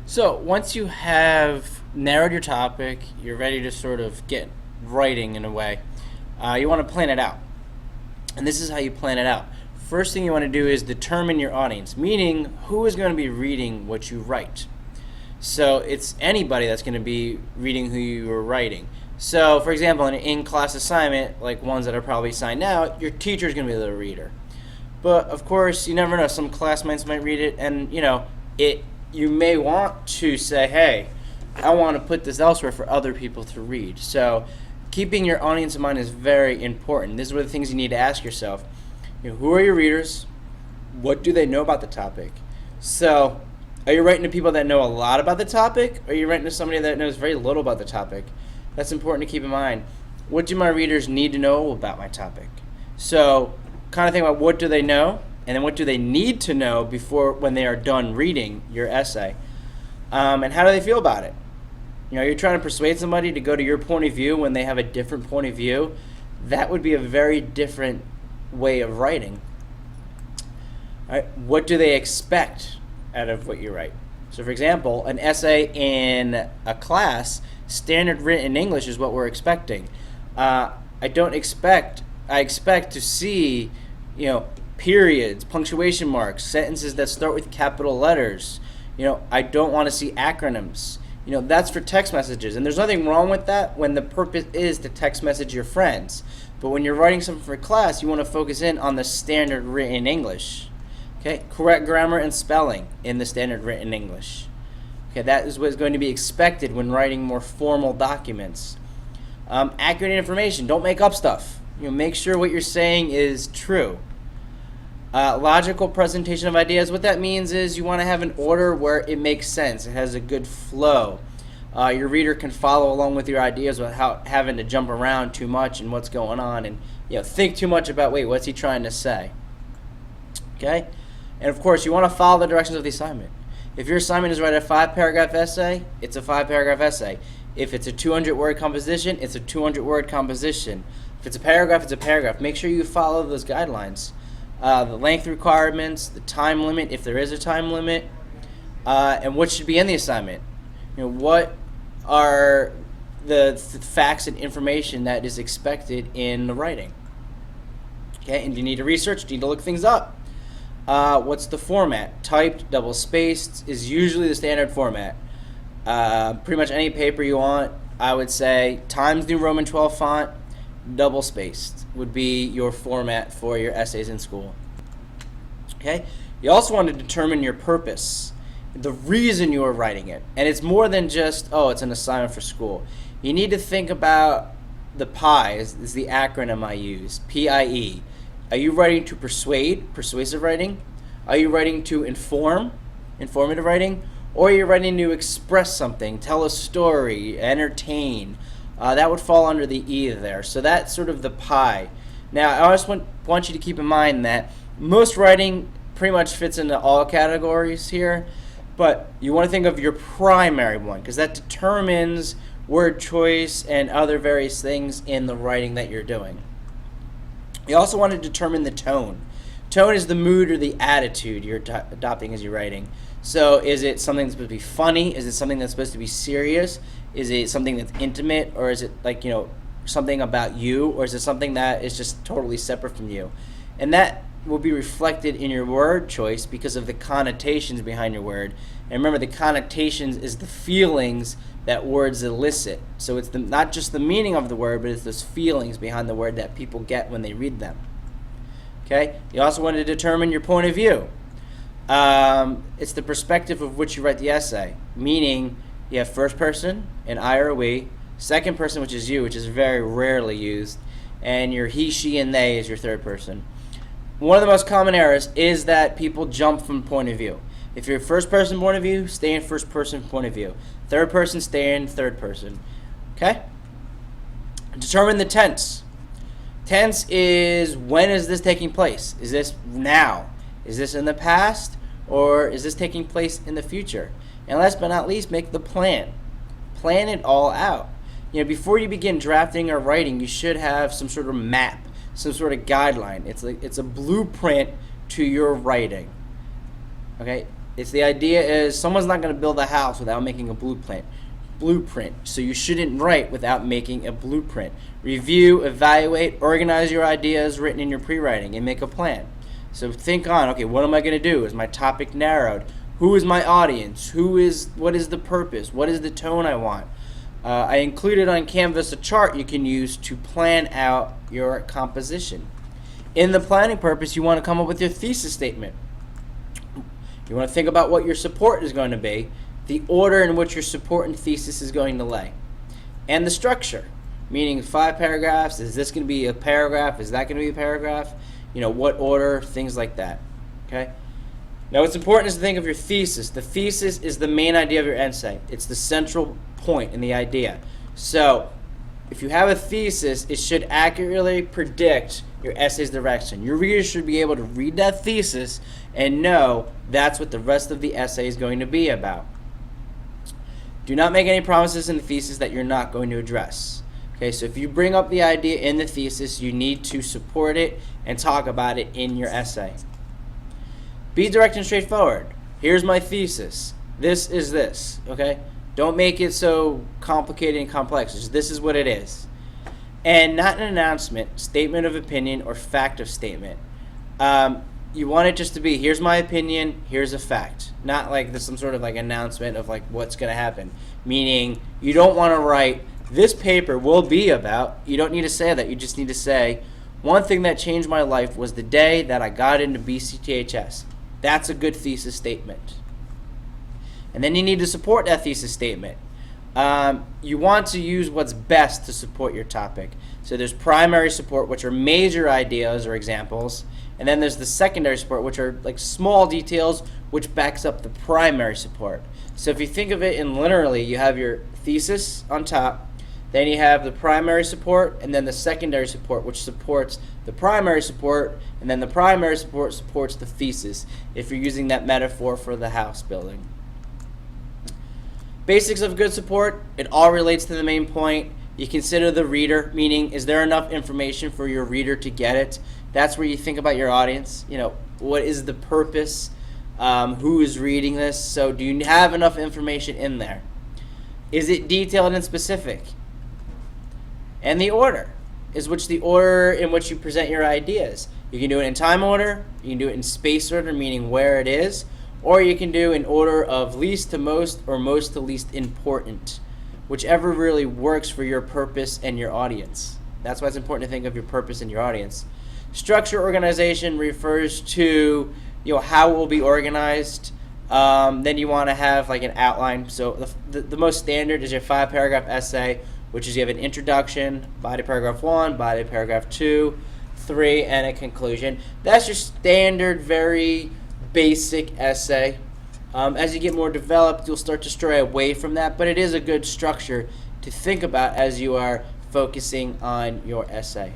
So once you have narrowed your topic, you're ready to sort of get writing in a way. You want to plan it out, and this is how you plan it out. First thing you want to do is determine your audience, meaning who is going to be reading what you write. So it's anybody that's going to be reading who you are writing. So, for example, an in-class assignment, like ones that are probably signed out, your teacher is going to be the reader. But of course, you never know. Some classmates might read it, and it. You may want to say, "Hey, I want to put this elsewhere for other people to read." So, keeping your audience in mind is very important. This is one of the things you need to ask yourself. Who are your readers? What do they know about the topic? So, are you writing to people that know a lot about the topic, or are you writing to somebody that knows very little about the topic? That's important to keep in mind. What do my readers need to know about my topic? So, kind of think about what do they know, and then what do they need to know before when they are done reading your essay, and how do they feel about it? You're trying to persuade somebody to go to your point of view when they have a different point of view. That would be a very different way of writing. All right, what do they expect out of what you write? So, for example, an essay in a class, standard written English is what we're expecting. I expect to see, periods, punctuation marks, sentences that start with capital letters. I don't want to see acronyms. That's for text messages. And there's nothing wrong with that when the purpose is to text message your friends. But when you're writing something for class, you want to focus in on the standard written English. Okay, correct grammar and spelling in the standard written English. Okay, that is what is going to be expected when writing more formal documents. Accurate information. Don't make up stuff. Make sure what you're saying is true. Logical presentation of ideas. What that means is you want to have an order where it makes sense. It has a good flow. Your reader can follow along with your ideas without having to jump around too much and what's going on and think too much about, what's he trying to say? Okay? And of course, you want to follow the directions of the assignment. If your assignment is write a 5-paragraph essay, it's a 5-paragraph essay. If it's a 200-word composition, it's a 200-word composition. If it's a paragraph, it's a paragraph. Make sure you follow those guidelines. The length requirements, the time limit, if there is a time limit, and what should be in the assignment. What are the facts and information that is expected in the writing. Okay, and you need to research, you need to look things up. What's the format? Typed, double-spaced is usually the standard format. Pretty much any paper you want, I would say Times New Roman 12 font, double-spaced would be your format for your essays in school. Okay? You also want to determine your purpose, the reason you are writing it. And it's more than just, it's an assignment for school. You need to think about the PIE, is the acronym I use, PIE. Are you writing to persuade, persuasive writing? Are you writing to inform, informative writing? Or are you writing to express something, tell a story, entertain? That would fall under the E there. So that's sort of the PIE. Now, I just want you to keep in mind that most writing pretty much fits into all categories here, but you want to think of your primary one because that determines word choice and other various things in the writing that you're doing. You also want to determine the tone. Tone is the mood or the attitude you're adopting as you're writing. So is it something that's supposed to be funny? Is it something that's supposed to be serious? Is it something that's intimate? Or is it something about you? Or is it something that is just totally separate from you? And that will be reflected in your word choice because of the connotations behind your word. And remember, the connotations is the feelings that words elicit. So it's not just the meaning of the word, but it's those feelings behind the word that people get when they read them. Okay? You also want to determine your point of view. It's the perspective of which you write the essay, meaning you have first person, and I or we, second person, which is you, which is very rarely used, and your he, she, and they is your third person. One of the most common errors is that people jump from point of view. If you're first person point of view, stay in first person point of view. Third person, stay in third person. Okay? Determine the tense. Tense is, when is this taking place? Is this now? Is this in the past? Or is this taking place in the future? And last but not least, make the plan. Plan it all out. Before you begin drafting or writing, you should have some sort of map, some sort of guideline. It's a blueprint to your writing. Okay? It's the idea is someone's not going to build a house without making a blueprint. So you shouldn't write without making a blueprint. Review, evaluate, organize your ideas written in your pre-writing, and make a plan. So think on, okay, what am I going to do? Is my topic narrowed? Who is my audience? What is the purpose? What is the tone I want? I included on Canvas a chart you can use to plan out your composition. In the planning purpose, you want to come up with your thesis statement. You want to think about what your support is going to be, the order in which your support and thesis is going to lay, and the structure, meaning 5 paragraphs. Is this going to be a paragraph? Is that going to be a paragraph? What order, things like that. Okay? Now, what's important is to think of your thesis. The thesis is the main idea of your essay. It's the central point in the idea. So, if you have a thesis, it should accurately predict your essay's direction. Your readers should be able to read that thesis and know that's what the rest of the essay is going to be about. Do not make any promises in the thesis that you're not going to address. Okay, so if you bring up the idea in the thesis, you need to support it and talk about it in your essay. Be direct and straightforward. Here's my thesis. This is this. Okay? Don't make it so complicated and complex. Just, this is what it is. And not an announcement, statement of opinion, or fact of statement. You want it just to be, here's my opinion, here's a fact. Not like this some sort of like announcement of like what's going to happen. Meaning, you don't want to write, this paper will be about, you don't need to say that. You just need to say, one thing that changed my life was the day that I got into BCTHS. That's a good thesis statement. And then you need to support that thesis statement. You want to use what's best to support your topic. So there's primary support, which are major ideas or examples. And then there's the secondary support, which are like small details, which backs up the primary support. So if you think of it in literally, you have your thesis on top, then you have the primary support, and then the secondary support, which supports the primary support, and then the primary support supports the thesis, if you're using that metaphor for the house building. Basics of good support, it all relates to the main point. You consider the reader, meaning is there enough information for your reader to get it? That's where you think about your audience. What is the purpose? Who is reading this? So do you have enough information in there? Is it detailed and specific? And the order is the order in which you present your ideas. You can do it in time order, you can do it in space order, meaning where it is, or you can do in order of least to most or most to least important, whichever really works for your purpose and your audience. That's why it's important to think of your purpose and your audience. Structure organization refers to how it will be organized. Then you want to have like an outline. So the most standard is your 5-paragraph essay, which is you have an introduction, body paragraph 1, body paragraph 2, 3, and a conclusion. That's your standard, very basic essay. As you get more developed, you'll start to stray away from that, but it is a good structure to think about as you are focusing on your essay.